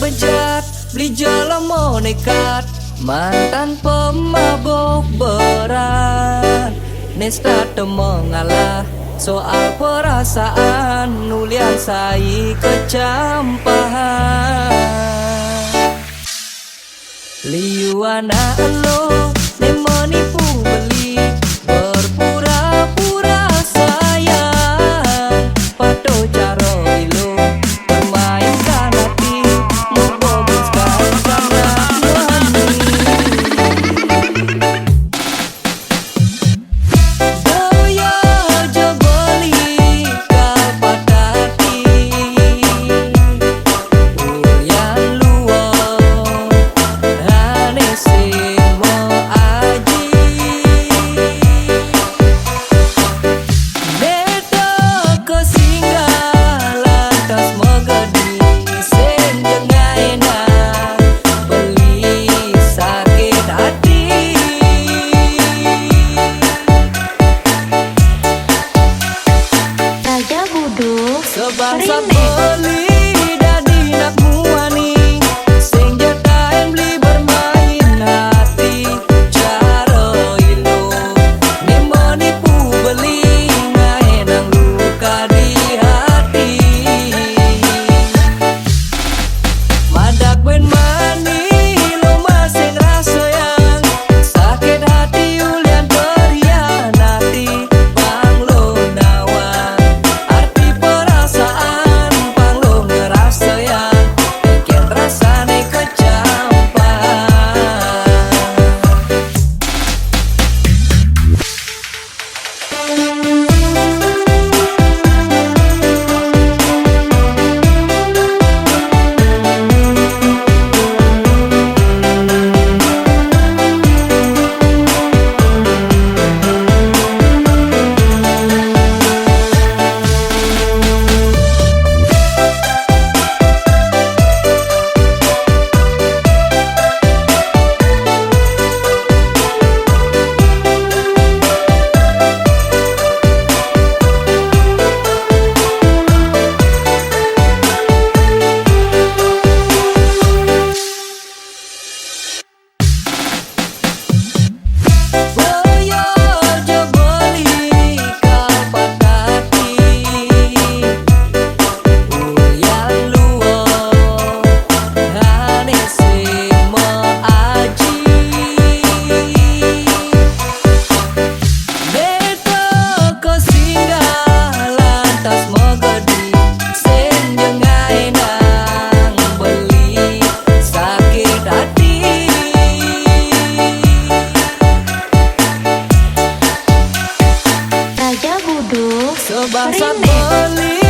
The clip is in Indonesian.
bejat, beli jelemo nekat, mantan pemabuk berat. Nesta temu ngalah soal perasaan, nulian sai kecampahan. Liu anak lo menipu beli, berpura-pura sayang, pato caro ilo permainkan hati, memboboskan sangat nyanyi. Doya jo beli kal patati, ulian luo hanesimo aji. Beda kesinggah lantas megedi, sen jengah enak beli sakit hati. Raja Buduk Sebangsat Remix. beli dadi nak muani, sing jetaen beli bermain hati, caro ilo ni menipu beli, ngaenang luka di hati. Madak ben mani lo masih ngerasa yang sakit hati, ulian berkhianati, bang lo nawang arti perasaan, bang lo ngerasa yang bikin rasane kecampahan. Boyo jo beli kal patati, ulian luo hanesimo aji. Beda kesinggah lantas megedi, sen jengah enang beli sakit hati. Raja Buduk Sebangsat Remix. beli